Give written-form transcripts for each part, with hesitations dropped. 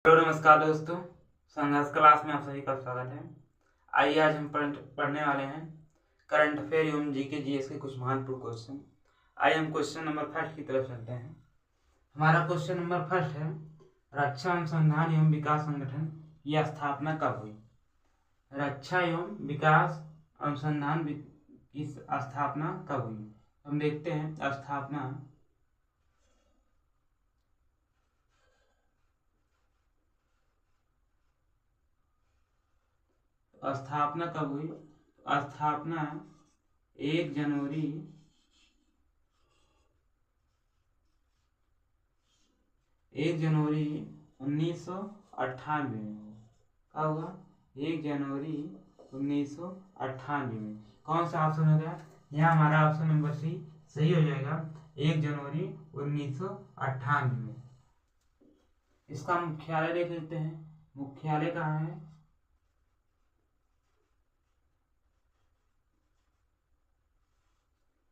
Hello नमस्कार दोस्तों, संघर्ष क्लास में आप सभी का स्वागत है। आइए आज हम पढ़ने वाले हैं करंट अफेयर एवं जीके जीएस के कुछ महत्वपूर्ण क्वेश्चन। आइए हम क्वेश्चन नंबर फर्स्ट की तरफ चलते हैं। हमारा क्वेश्चन नंबर फर्स्ट है, रक्षा अनुसंधान एवं विकास संगठन की स्थापना कब हुई? रक्षा एवं विकास अनुसंधान की स्थापना कब हुई? हम देखते हैं स्थापना कब हुई? स्थापना 1 जनवरी 1998 में। कब हुआ? 1 जनवरी 1998 में। कौन सा ऑप्शन हो गया? यहाँ हमारा ऑप्शन नंबर सी सही हो जाएगा, 1 जनवरी 1998 में। इसका मुख्यालय देख लेते हैं। मुख्यालय कहाँ है?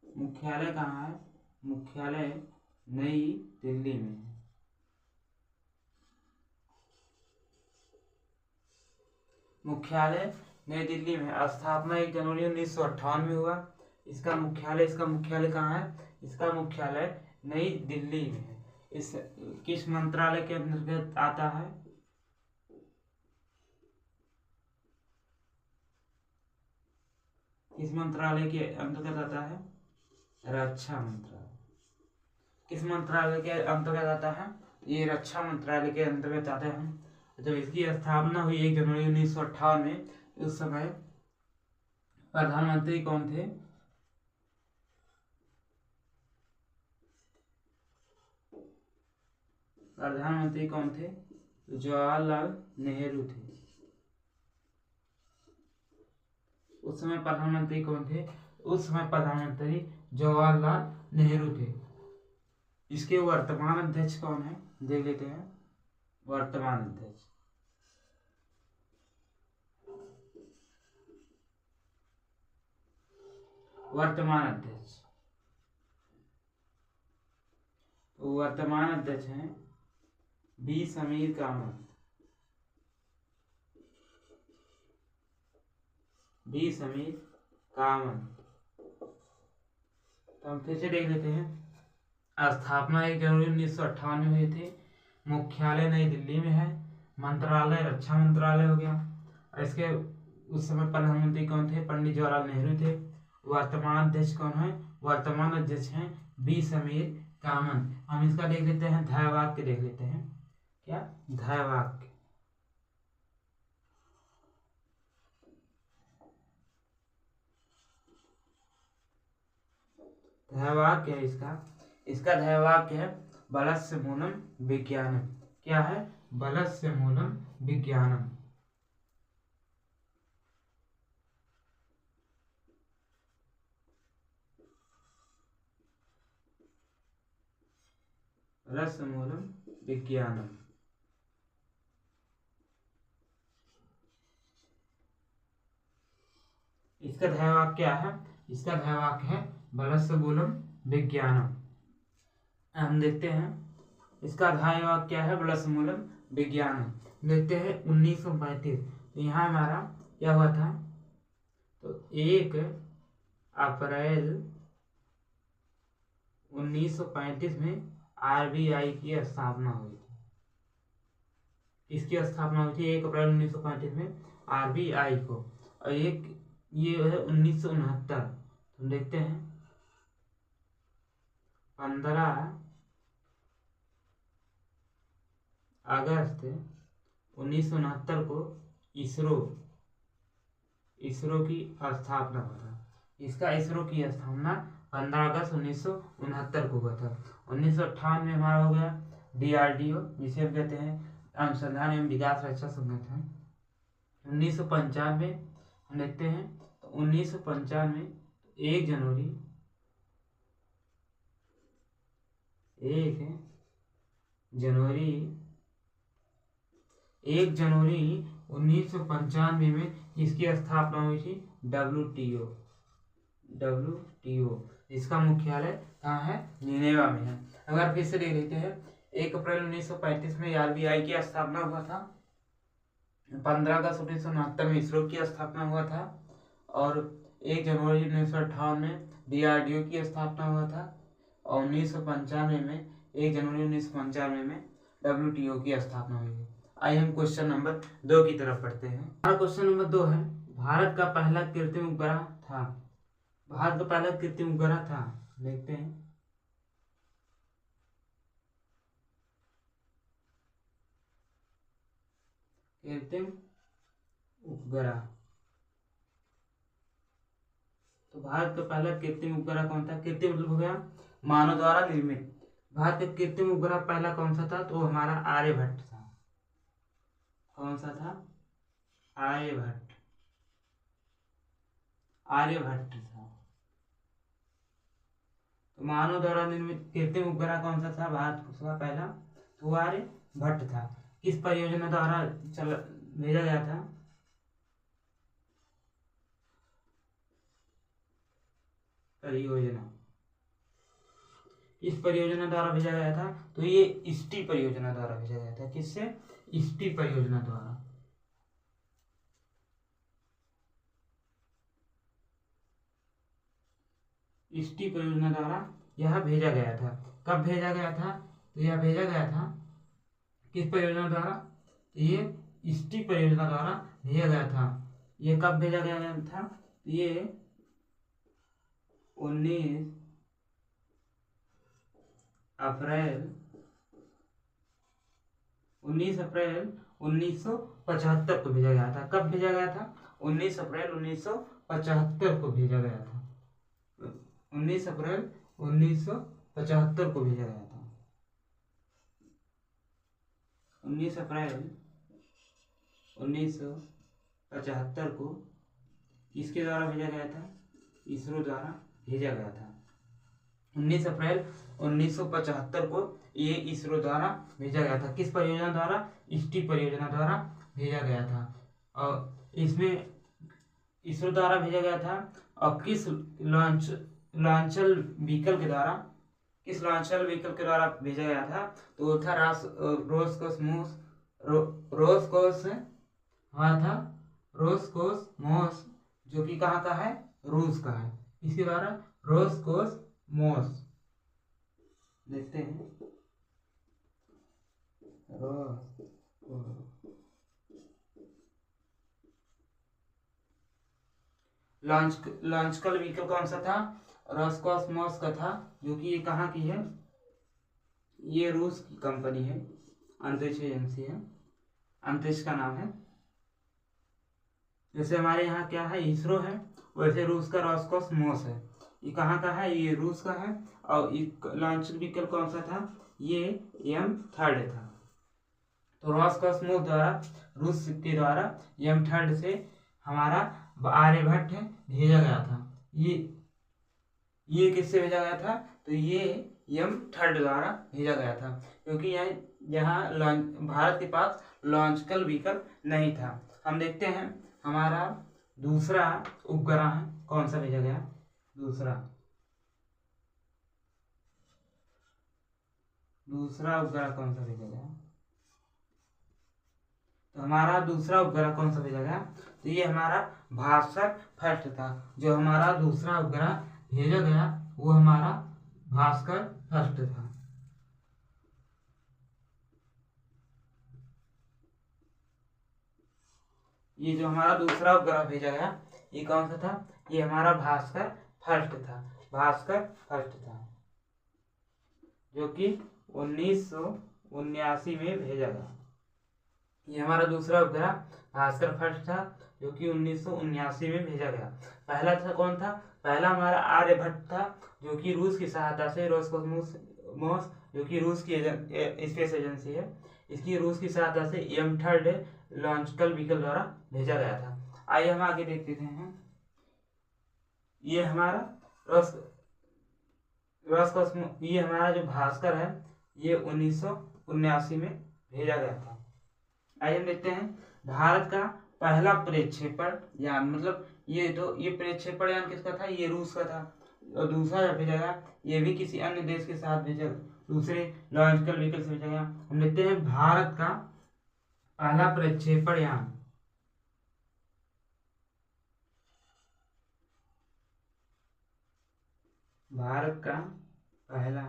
मुख्यालय कहाँ है? मुख्यालय नई दिल्ली में है। मुख्यालय नई दिल्ली में। स्थापना 1 जनवरी 1958 में हुआ। इसका मुख्यालय कहाँ है? इसका मुख्यालय नई दिल्ली में है। इस किस मंत्रालय के अंतर्गत आता है? किस मंत्रालय के अंतर्गत आता है? रक्षा मंत्रालय। किस मंत्रालय के अंतर्गत आता है? ये रक्षा मंत्रालय के अंतर्गत आता है। जब इसकी स्थापना हुई 1 जनवरी 1958 में, उस समय प्रधानमंत्री कौन थे? प्रधानमंत्री कौन थे? जवाहरलाल नेहरू थे। उस समय प्रधानमंत्री कौन थे? उस समय प्रधानमंत्री जवाहरलाल नेहरू थे। इसके वर्तमान अध्यक्ष कौन है? देख लेते हैं। वर्तमान अध्यक्ष वर्तमान अध्यक्ष हैं बी समीर कामत। बी समीर कामत। तो हम फिर से देख लेते हैं। स्थापना 1 जनवरी 1958 में हुई थी। मुख्यालय नई दिल्ली में है। मंत्रालय रक्षा मंत्रालय हो गया। इसके उस समय प्रधानमंत्री कौन थे? पंडित जवाहरलाल नेहरू थे। वर्तमान अध्यक्ष कौन है? वर्तमान अध्यक्ष हैं बी समीर कामत। हम इसका देख लेते हैं, ध्येयवाक्य देख लेते हैं। क्या ध्येयवाक्य? ध्येयवाक्य है इसका ध्येयवाक्य है बलस्य मूलम विज्ञानम। क्या है? बलस्य मूलम विज्ञानम। बलस्य मूलम विज्ञानम। इसका ध्येयवाक्य क्या है? इसका ध्येयवाक्य है बलस्य मूलम विज्ञानम। हम देखते हैं इसका ध्येयवाक्य क्या है? बलस्य मूलम विज्ञानम। देखते हैं 1935। यहाँ हमारा क्या हुआ था? तो 1 अप्रैल 1935 में आरबीआई की स्थापना हुई थी। इसकी स्थापना हुई थी 1 अप्रैल 1935 में आरबीआई को। और एक ये है 1969। हम देखते हैं 15 अगस्त 1969 को इसरो की स्थापना हुआ था। इसका इसरो की स्थापना 15 अगस्त 1969 को हुआ था। 1958 में हमारा हो गया DRDO, जिसे हम कहते हैं अनुसंधान एवं विकास रक्षा संगठन। 1995 हम देखते हैं, तो 1995 1 जनवरी 1995 में इसकी स्थापना हुई थी WTO। इसका मुख्यालय कहाँ है? जिनेवा में है। अगर फिर से देख लेते हैं, 1 अप्रैल 1935 में आरबीआई की स्थापना हुआ था। 15 अगस्त 1969 में इसरो की स्थापना हुआ था। और 1 जनवरी 1958 में डीआरडीओ की स्थापना हुआ था। और 1995 में 1 जनवरी 1995 में डब्ल्यूटीओ की स्थापना हुई है। आइए हम क्वेश्चन नंबर 2 की तरफ पढ़ते हैं। हमारा क्वेश्चन नंबर 2 है, भारत का पहला कृत्रिम उपग्रह था। भारत का पहला कृत्रिम उपग्रह था, देखते हैं। कृत्रिम उपग्रह, तो भारत का पहला कृत्रिम उपग्रह कौन था? कृत्रिम मतलब हो गया मानव द्वारा निर्मित। भारत का कृत्रिम उपग्रह पहला कौन सा था? तो हमारा आर्यभट्ट था। कौन सा था? आर्यभट्ट। आर्यभट्ट था। तो मानव द्वारा निर्मित कृत्रिम उपग्रह कौन सा था भारत का पहला? तो आर्यभट्ट था। किस परियोजना द्वारा भेजा गया था? परियोजना। इस परियोजना द्वारा भेजा गया था? तो ये इस्टी परियोजना द्वारा भेजा गया था। किससे? इस्टी परियोजना द्वारा। इस्टी परियोजना द्वारा यह भेजा गया था। कब भेजा गया था? तो यह भेजा गया था किस परियोजना द्वारा? तो ये इस्टी परियोजना द्वारा भेजा गया था। ये कब भेजा गया था? ये 19 अप्रैल 1975 को भेजा गया था। कब भेजा गया था? 19 अप्रैल 1975 को भेजा गया था। 19 अप्रैल 1975 को भेजा गया था। 19 अप्रैल 1975 को किसके द्वारा भेजा गया था? इसरो द्वारा भेजा गया था। 19 अप्रैल 1975 को ये इसरो द्वारा भेजा गया था। किस परियोजना द्वारा? इस्टी परियोजना द्वारा भेजा गया था। और इसमें इसरो द्वारा भेजा गया था। और किस लॉन्चल व्हीकल के द्वारा, किस लॉन्चल व्हीकल के द्वारा भेजा गया था? तो वो था रोसकोसमोस, जो कि कहाँ का है? रूस का है। इसके द्वारा रोसकोसमोस, देखते हैं। लॉन्चकल व्हीकल कौन सा था? रोसकोसमोस का था, जो कि ये कहाँ की है? ये रूस की कंपनी है, अंतरिक्ष एजेंसी है, अंतरिक्ष का नाम है। जैसे हमारे यहाँ क्या है? इसरो है, वैसे रूस का रोसकोसमोस है। ये कहाँ का है? ये रूस का है। और लॉन्च व्हीकल कौन सा था? ये M3 था। तो रोसकोसमोस द्वारा, रूस के द्वारा M3 से हमारा आर्यभट्ट भेजा गया था। ये किससे भेजा गया था? तो ये M3 द्वारा भेजा गया था, क्योंकि यहाँ भारत के पास लॉन्चकल व्हीकल नहीं था। हम देखते हैं हमारा दूसरा उपग्रह है, कौन सा भेजा गया? दूसरा उपग्रह कौन सा भेजा गया? तो हमारा दूसरा उपग्रह कौन सा भेजा गया? तो ये हमारा भास्कर फर्स्ट था। जो हमारा दूसरा उपग्रह भेजा गया वो हमारा भास्कर फर्स्ट था। ये जो हमारा दूसरा उपग्रह भेजा गया, ये कौन सा था? ये हमारा भास्कर फर्स्ट था। भास्कर फर्स्ट था, जो कि 1979 में भेजा गया। ये हमारा दूसरा उपग्रह भास्कर फर्स्ट था, जो कि 1979 में भेजा गया। पहला था कौन था? पहला हमारा आर्यभट्ट था, जो कि रूस की सहायता से, रोसकोसमोस जो कि रूस की स्पेस एजेंसी है, इसकी रूस की सहायता से M3 लॉन्चकल व्हीकल द्वारा भेजा गया था। आइए हम आगे देखते हैं। ये हमारा ये हमारा जो भास्कर है, ये 1979 में भेजा गया था। आइए हम देखते हैं भारत का पहला प्रक्षेपण यान, मतलब ये प्रक्षेपण यान किसका था? ये रूस का था। और दूसरा भेजेगा ये भी किसी अन्य देश के साथ भेजेगा, दूसरे लॉन्चिकल व्हीकल से भेजेगा। हम लिखते हैं भारत का पहला प्रक्षेपण यान, भारत का पहला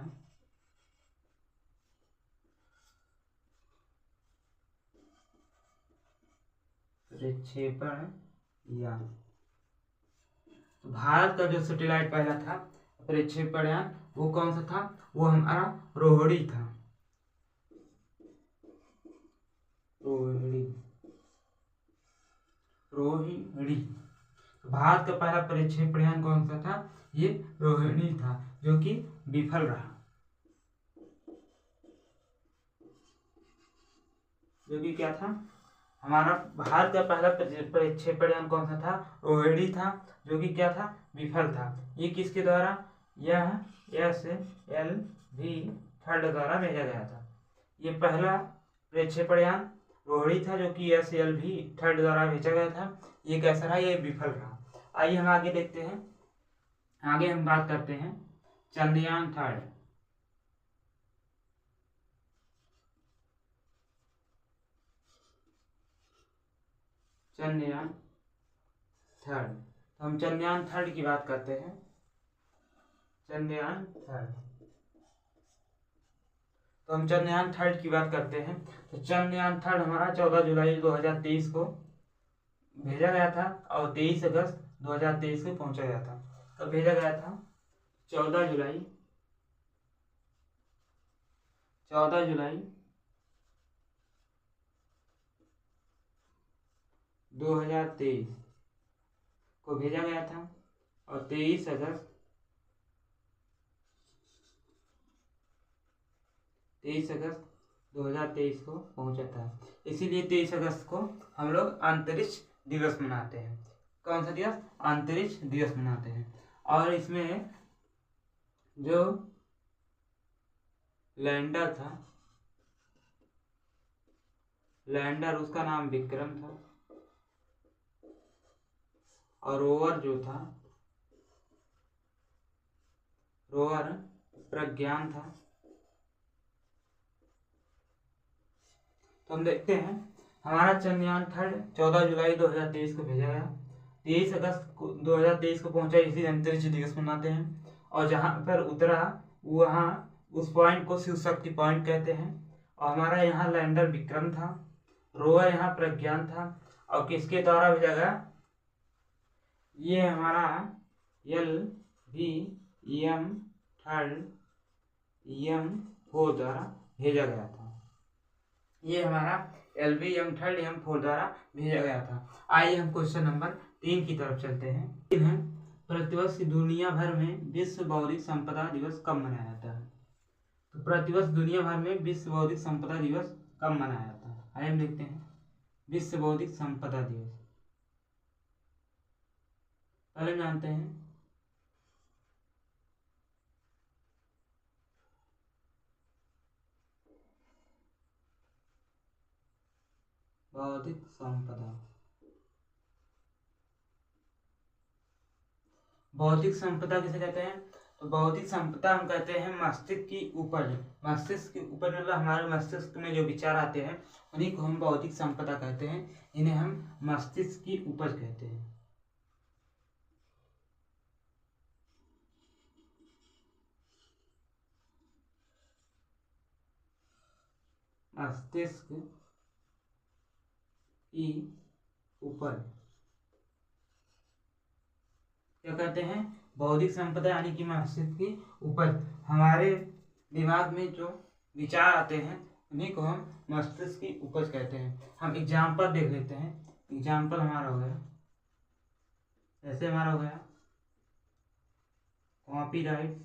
प्रक्षेपण यान। तो भारत का जो सैटेलाइट पहला था प्रक्षेपण यान वो कौन सा था, वो हमारा रोहिणी था, रोहिणी। भारत का पहला प्रक्षेपण यान कौन सा था, ये रोहिणी था, जो कि विफल रहा, जो कि क्या था, हमारा भारत का पहला प्रक्षेपण यान कौन सा था, रोहिणी था, जो कि क्या था, विफल था। ये किसके द्वारा, यह SLV थर्ड द्वारा भेजा गया था। ये पहला प्रक्षेपण यान रोहिणी था, जो कि SLV थर्ड द्वारा भेजा गया था। ये कैसा रहा, ये विफल रहा। आइए हम आगे देखते हैं, आगे हम बात करते हैं चंद्रयान थर्ड। चंद्रयान थर्ड, तो हम चंद्रयान थर्ड की बात करते हैं। चंद्रयान थर्ड, तो हम चंद्रयान थर्ड की बात करते हैं। तो चंद्रयान थर्ड हमारा 14 जुलाई 2023 को भेजा गया था और 23 अगस्त 2023 को पहुंचा गया था। कब भेजा गया था, 14 जुलाई 2023 को भेजा गया था और 23 अगस्त 2023 को पहुंचा था। इसीलिए 23 अगस्त को हम लोग अंतरिक्ष दिवस मनाते हैं। कौन सा दिवस, अंतरिक्ष दिवस मनाते हैं। और इसमें जो लैंडर था, लैंडर उसका नाम विक्रम था, और रोवर जो था, रोवर प्रज्ञान था। तो हम देखते हैं हमारा चंद्रयान थर्ड 14 जुलाई 2023 को भेजा गया, 23 अगस्त 2023 को पहुंचा, इसी अंतरिक्ष दिवस मनाते हैं। और जहां पर उतरा वहां उस पॉइंट को शिव शक्ति पॉइंट कहते हैं। और हमारा यहाँ लैंडर विक्रम था, रोवर यहाँ प्रज्ञान था, और किसके द्वारा भेजा गया, ये हमारा LVM थर्ड EM4 द्वारा भेजा गया था। ये हमारा LVM थर्ड EM4 द्वारा भेजा गया था। आइए हम क्वेश्चन नंबर 3 की तरफ चलते हैं। 3 है, प्रतिवर्ष दुनिया भर में विश्व बौद्धिक संपदा दिवस कब मनाया जाता है। तो प्रतिवर्ष दुनिया भर में विश्व बौद्धिक संपदा दिवस कब मनाया जाता है। आइए हम देखते हैं विश्व बौद्धिक संपदा दिवस। पहले जानते हैं बौद्धिक संपदा। बौद्धिक संपदा किसे कहते हैं, तो बौद्धिक संपदा हम कहते हैं मस्तिष्क की उपज। मस्तिष्क की उपज मतलब हमारे मस्तिष्क में जो विचार आते हैं उन्हीं को हम बौद्धिक संपदा कहते हैं। इन्हें हम मस्तिष्क की उपज कहते हैं। मस्तिष्क की उपज क्या कहते हैं, बौद्धिक संपदा, यानी कि मस्तिष्क की उपज। हमारे दिमाग में जो विचार आते हैं उन्हीं को हम मस्तिष्क की उपज कहते हैं। हम एग्जाम्पल देख लेते हैं। एग्जाम्पल हमारा हो गया, ऐसे हमारा हो गया कॉपीराइट।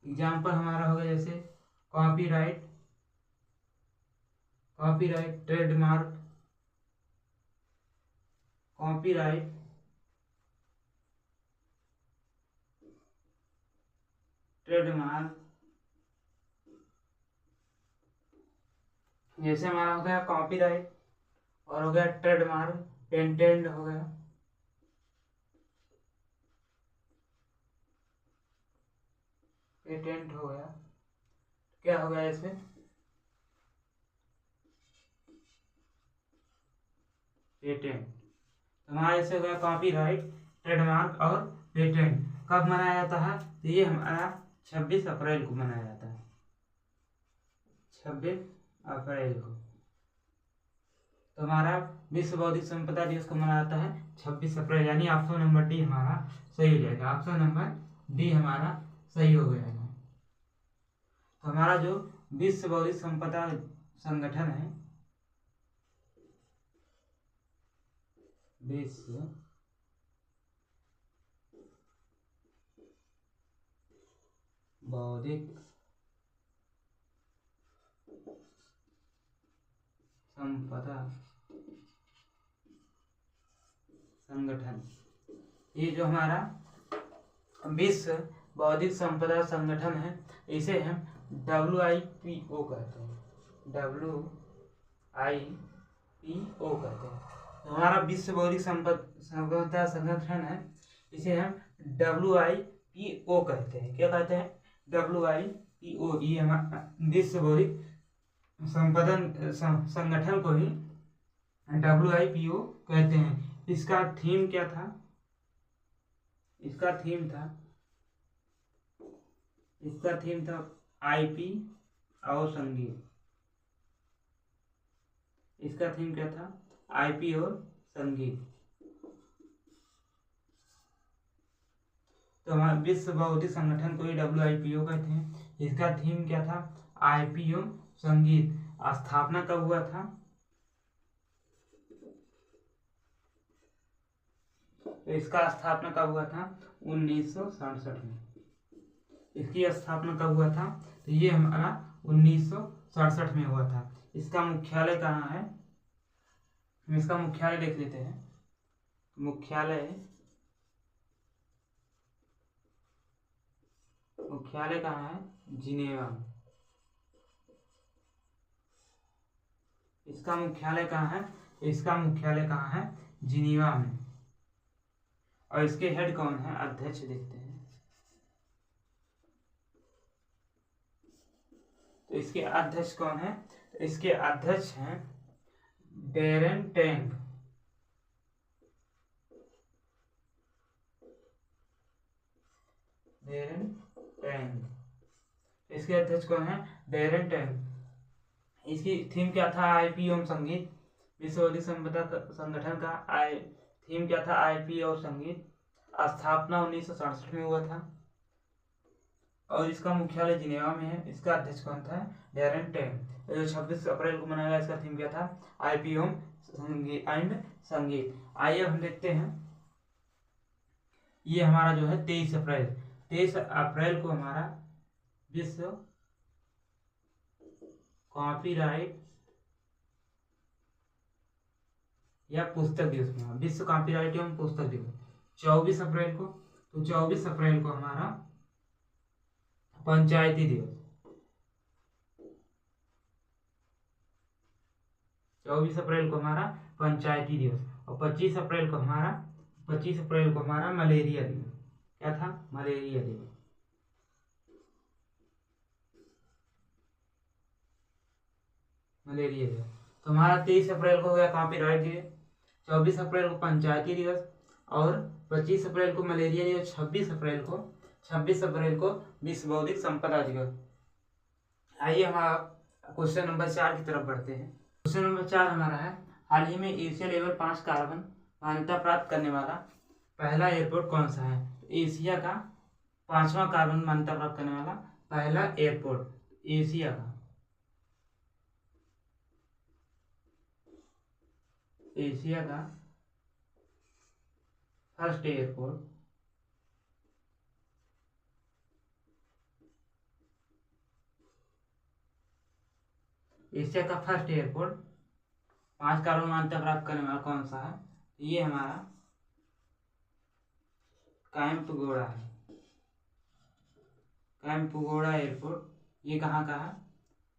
एग्जाम्पल हमारा हो गया जैसे copyright, copyright trademark, copyright trademark, जैसे हमारा हो गया कॉपीराइट और हो गया ट्रेडमार्क, पेटेंट हो गया, पेटेंट हो गया, क्या हो गया इसमें पेटेंट। हमारा ऐसे हो गया कॉपीराइट, ट्रेडमार्क और पेटेंट। कब मनाया जाता है? तो ये हमारा 26 अप्रैल को मनाया जाता है, 26 अप्रैल को। तो हमारा विश्व बौद्धिक संपदा दिवस को मनाया जाता है 26 अप्रैल, यानी ऑप्शन नंबर डी हमारा सही हो जाएगा। ऑप्शन नंबर डी हमारा सही हो जाएगा। तो हमारा जो विश्व बौद्धिक संपदा संगठन है, विश्व बौद्धिक संपदा संगठन, ये जो हमारा विश्व बौद्धिक संपदा संगठन है, इसे हम WIPO कहते हैं, WIPO कहते हैं। तो हमारा विश्व बौद्धिक संपदा संगठन है, इसे हम WIPO कहते हैं। क्या कहते हैं? WIPO। ये हमारा विश्व बौद्धिक संपदा संगठन को ही WIPO कहते हैं। इसका थीम क्या था? इसका थीम था IP और संगीत। इसका थीम क्या था? IP और संगीत। तो हमारे विश्व बौद्धिक संगठन को ही WIPO कहते हैं। इसका थीम क्या था? IP और संगीत। स्थापना कब हुआ था? तो इसका स्थापना कब हुआ था? 1967 में। इसकी स्थापना कब हुआ था? तो ये हमारा 1967 में हुआ था। इसका मुख्यालय कहाँ है? हम इसका मुख्यालय देख लेते हैं। मुख्यालय कहाँ है? जिनेवा में। इसका मुख्यालय कहाँ है? इसका मुख्यालय कहाँ है? जिनेवा में। और इसके हेड कौन है? अध्यक्ष देखते हैं। तो इसके अध्यक्ष कौन है? तो इसके अध्यक्ष हैं डेरेन टैंग। इसके अध्यक्ष कौन है? Darren Tang. इसकी थीम क्या था? IP एवं संगीत। विश्व बौद्धिक संपदा संगठन का थीम क्या था? IP और संगीत। स्थापना 1967 में हुआ था और इसका मुख्यालय जिनेवा में है। इसका अध्यक्ष कौन था? Darren Tang. जो 26 अप्रैल को मनाया गया, इसका थीम क्या था? IP एंड संगीत। आइए हम देखते हैं। ये हमारा जो है 23 अप्रैल को हमारा विश्व कॉपीराइट या पुस्तक दिवस में, विश्व कॉपीराइट एवं पुस्तक दिवस 24 अप्रैल को। तो 24 अप्रैल को हमारा पंचायती दिवस, 24 अप्रैल को हमारा पंचायती दिवस। और 25 अप्रैल को हमारा मलेरिया दिवस। क्या था? मलेरिया दिवस। तो हमारा 23 अप्रैल को हो गया कॉपीराइट दिवस, 24 अप्रैल को पंचायती दिवस और 25 अप्रैल को मलेरिया दिवस, 26 अप्रैल को विश्व बौद्धिक संपदा दिवस। आइए हमारा क्वेश्चन नंबर 4 की तरफ बढ़ते हैं। क्वेश्चन नंबर 4 हमारा है, हाल ही में एशिया लेवल 5 कार्बन मान्यता प्राप्त करने वाला पहला एयरपोर्ट कौन सा है? एशिया का 5वां कार्बन मान्यता प्राप्त करने वाला पहला एयरपोर्ट, एशिया का फर्स्ट एयरपोर्ट एशिया का फर्स्ट एयरपोर्ट 5 कार्बन मान्यता प्राप्त करने वाला कौन सा है? ये हमारा कैंपगोड़ा है, कैंपगोड़ा एयरपोर्ट। ये कहाँ का है?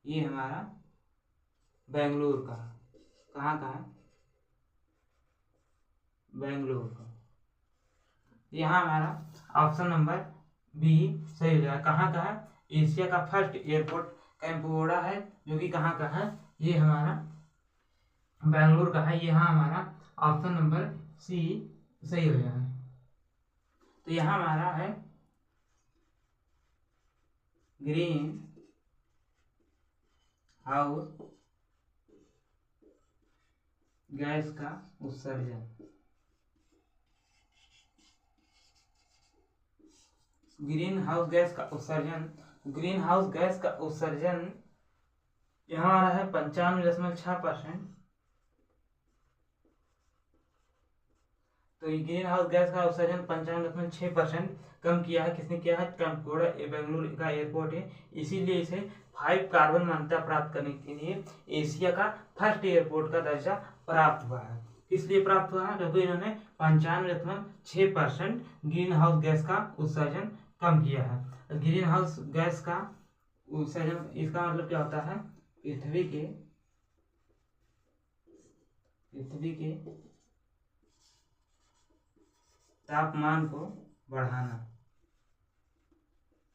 ये हमारा बेंगलुरु का। कहाँ का है? बेंगलुरु का। यहाँ हमारा ऑप्शन नंबर बी सही हो जाएगा। कहाँ का है? एशिया का फर्स्ट एयरपोर्ट कैंपेगौड़ा है, जो कि कहाँ का है? ये हमारा बेंगलुरु का है। यहाँ हमारा ऑप्शन नंबर सी सही हो जाएगा। तो यहाँ हमारा है ग्रीन हाउस गैस का उत्सर्जन। ग्रीन हाउस गैस का उत्सर्जन, ग्रीन हाउस गैस का उत्सर्जन यहाँ आ रहा है 95.6%। तो ये ग्रीन हाउस गैस का उत्सर्जन 95.6% कम किया है। किसने किया है? कैंपेगौड़ा बेंगलुरु का एयरपोर्ट है, इसीलिए इसे 5 कार्बन मान्यता प्राप्त करने के लिए एशिया का फर्स्ट एयरपोर्ट का दर्जा प्राप्त हुआ है। इसलिए प्राप्त हुआ है क्योंकि इन्होंने 95.6% ग्रीन हाउस गैस का उत्सर्जन कम किया है। ग्रीन हाउस गैस का उत्सर्जन, इसका मतलब क्या होता है? पृथ्वी के तापमान को बढ़ाना,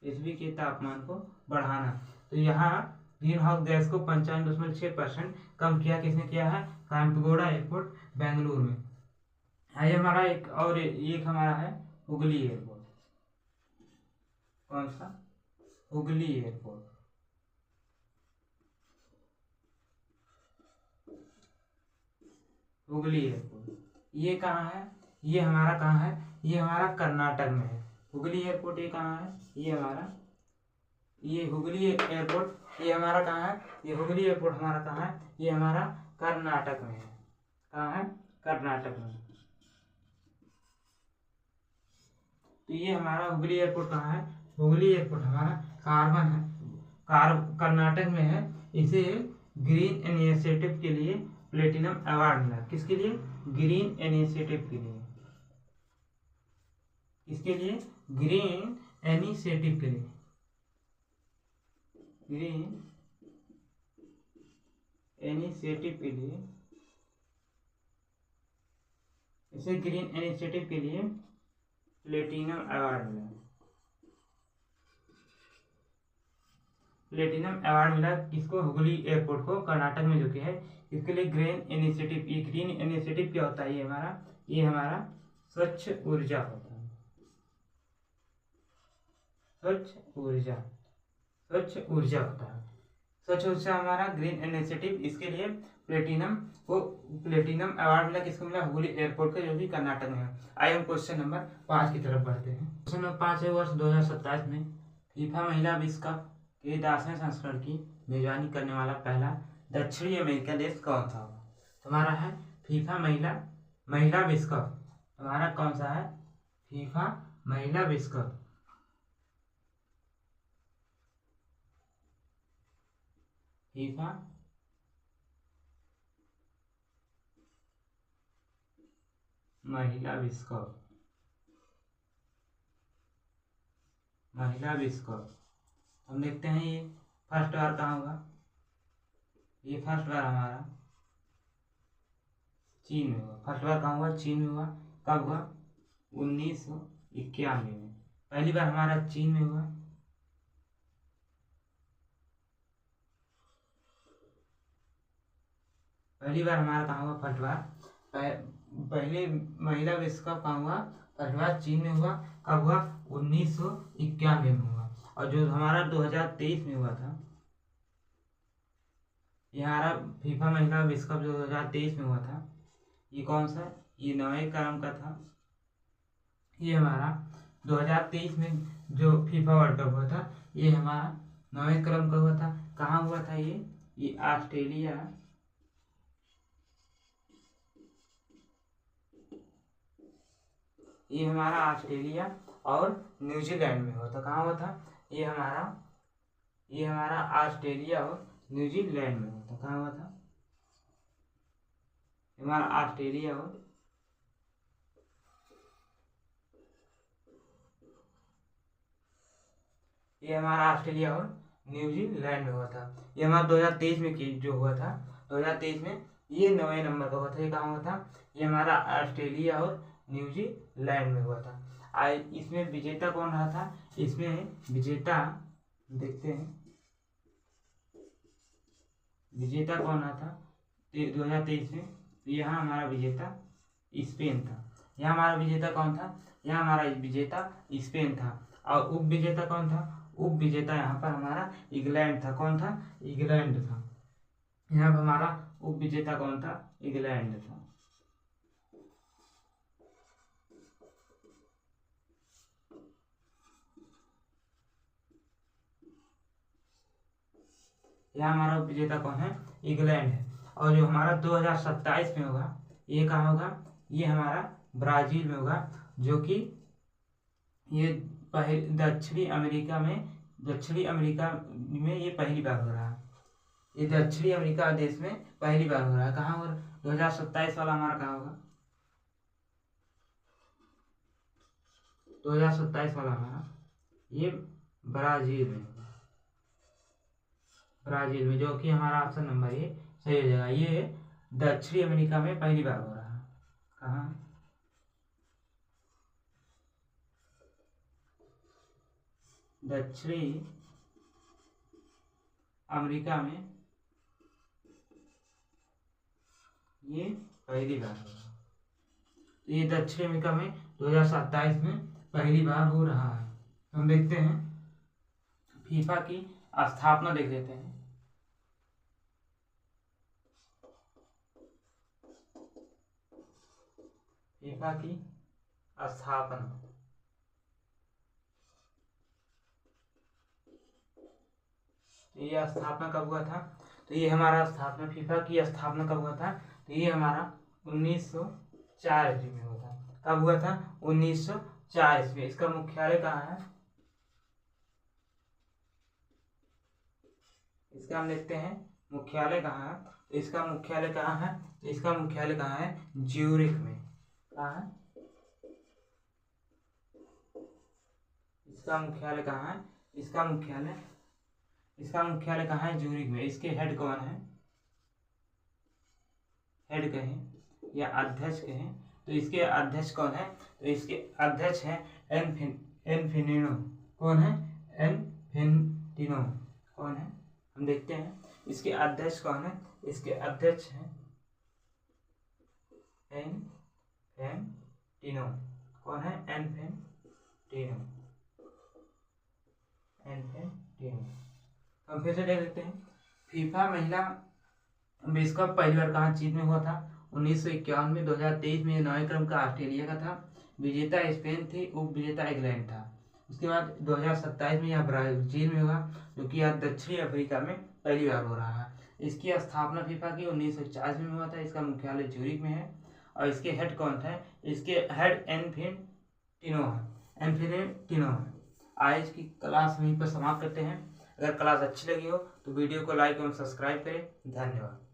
पृथ्वी के तापमान को बढ़ाना। तो यहाँ ग्रीन हाउस गैस को 95.6% कम किया। किसने किया है? कैंपेगौड़ा एयरपोर्ट बेंगलुरु में। ये हमारा एक हमारा है हुगली एयरपोर्ट। कौन सा? हुगली एयरपोर्ट। हुगली एयरपोर्ट ये कहाँ है? ये हमारा कहाँ है? ये हमारा कर्नाटक में है। हुगली एयरपोर्ट ये कहाँ है? ये हमारा ये हुगली एयरपोर्ट ये हमारा कहाँ है? ये हुगली एयरपोर्ट हमारा कहाँ है? ये हमारा कर्नाटक में है। कहाँ है? कर्नाटक में। तो ये हमारा हुगली एयरपोर्ट कहाँ है? हुगली एयरपोर्ट हमारा कर्नाटक में है। इसे ग्रीन इनिशिएटिव के लिए प्लेटिनम अवार्ड मिला। किसके लिए? ग्रीन इनिशिएटिव के लिए। इसके लिए ग्रीन इनिशिएटिव के लिए, ग्रीन इनिशिएटिव के लिए, इसे ग्रीन इनिशिएटिव के लिए प्लेटिनम अवार्ड मिला। प्लेटिनम अवार्ड मिला किसको? हुगली एयरपोर्ट को, कर्नाटक में जो कि है। इसके लिए ग्रीन इनिशिएटिव। ये ग्रीन इनिशिएटिव क्या होता है? ये हमारा स्वच्छ ऊर्जा होता है। स्वच्छ ऊर्जा होता है। स्वच्छ ऊर्जा हमारा ग्रीन इनिशिएटिव। इसके लिए प्लेटिनम अवार्ड मिला। किसको मिला? हुगली एयरपोर्ट को, जो कि कर्नाटक में है। आइए हम क्वेश्चन नंबर 5 की तरफ बढ़ते हैं। क्वेश्चन नंबर 5 है, वर्ष 2027 में फीफा महिला विश्व कप के 10वें संस्करण की मेजबानी करने वाला पहला दक्षिणी अमेरिका देश कौन सा होगा? हमारा है फीफा महिला विश्व कप। हमारा कौन सा है? फीफा महिला विश्व कप। फीफा महिला विश्व कप, महिला विश्व कप। हम देखते हैं ये फर्स्ट बार कहाँ हुआ? ये फर्स्ट बार हमारा चीन में हुआ। फर्स्ट बार कहाँ हुआ? चीन में हुआ। कब हुआ? 1991 में। पहली बार हमारा चीन में हुआ। पहली बार हमारा कहाँ हुआ? फर्स्ट बार पहले महिला विश्व कप कहाँ हुआ? फर्स्ट बार चीन में हुआ। कब हुआ? 1991 में हुआ। और जो हमारा 2023 में हुआ था, ये हमारा फीफा महिला विश्व कप जो 2023 में हुआ था, ये कौन सा? ये 9वें क्रम का था। ये हमारा 2023 में जो फीफा वर्ल्ड कप हुआ था, ये हमारा 9वें क्रम का हुआ था। कहाँ हुआ था? ये ऑस्ट्रेलिया, ये हमारा ऑस्ट्रेलिया और न्यूजीलैंड में हुआ था। कहाँ हुआ था? ये हमारा ऑस्ट्रेलिया और न्यूजीलैंड में हुआ था। कहाँ हुआ था? हमारा ऑस्ट्रेलिया और ये हमारा ऑस्ट्रेलिया और न्यूजीलैंड में हुआ था। ये हमारा 2023 में जो हुआ था, 2023 में ये 9वें नंबर का हुआ था। ये कहाँ हुआ था? ये हमारा ऑस्ट्रेलिया और न्यूजीलैंड में हुआ था। इसमें विजेता कौन रहा था? इसमें विजेता देखते हैं विजेता कौन रहा था 2023 में। तो यहाँ हमारा विजेता स्पेन था। यहाँ हमारा विजेता कौन था? यहाँ हमारा विजेता स्पेन था। और उप विजेता कौन था? उप विजेता यहाँ पर हमारा इंग्लैंड था। कौन था? इंग्लैंड था। यहाँ पर हमारा उप विजेता कौन था? इंग्लैंड था। यहाँ हमारा उप विजेता कौन है? इंग्लैंड है। और जो हमारा 2027 में होगा, ये कहाँ होगा? ये हमारा ब्राजील में होगा, जो कि ये दक्षिणी अमेरिका में ये पहली बार हो रहा है। ये दक्षिणी अमेरिका देश में पहली बार हो रहा है। कहाँ होगा? 2027 वाला हमारा कहाँ होगा? 2027 वाला हमारा ये ब्राजील में, जो कि हमारा ऑप्शन नंबर ये सही हो जाएगा। ये दक्षिणी अमेरिका में पहली बार हो रहा है। कहाँ? दक्षिणी अमेरिका में ये पहली बार हो रहा है। तो ये दक्षिणी अमेरिका में 2027 में पहली बार हो रहा है। हम देखते हैं फीफा की स्थापना देख लेते हैं। फीफा की स्थापना, ये स्थापना कब हुआ था? तो ये हमारा स्थापना फीफा की स्थापना कब हुआ था? तो ये हमारा 1904 ईस्वी में हुआ था। कब हुआ था? 1904 ईस्वी। इसका मुख्यालय कहाँ है? इसका हम देखते हैं मुख्यालय कहाँ है। तो इसका मुख्यालय कहाँ है? तो इसका मुख्यालय कहाँ है? ज्यूरिख में। कहाँ है? इसका मुख्यालय कहाँ है? इसका मुख्यालय कहाँ है? ज्यूरिख में। इसके हेड कौन है? हेड कहें या अध्यक्ष कहें तो इसके अध्यक्ष कौन है? तो इसके अध्यक्ष हैं इन्फेंटिनो। कौन है? इन्फेंटिनो। कौन है? हम देखते हैं इसके अध्यक्ष कौन है। इसके अध्यक्ष हैं इन्फेंटिनो। कौन है? इन्फेंटिनो। हम फिर से देख लेते हैं फीफा महिला विश्व कप पहली बार कहाँ चीन में हुआ था? 1951 में। 2023 में 9वें क्रम का ऑस्ट्रेलिया का था। विजेता स्पेन थी, उप विजेता इंग्लैंड था। उसके बाद 2027 में यह ब्राजील में होगा, जो कि यह दक्षिणी अफ्रीका में पहली बार हो रहा है। इसकी स्थापना फीफा की 1940 में हुआ था। इसका मुख्यालय ज्यूरिख में है। और इसके हेड कौन है? इसके हेड इन्फेंटिनो है। आज की क्लास वहीं पर समाप्त करते हैं। अगर क्लास अच्छी लगी हो तो वीडियो को लाइक एवं सब्सक्राइब करें। धन्यवाद।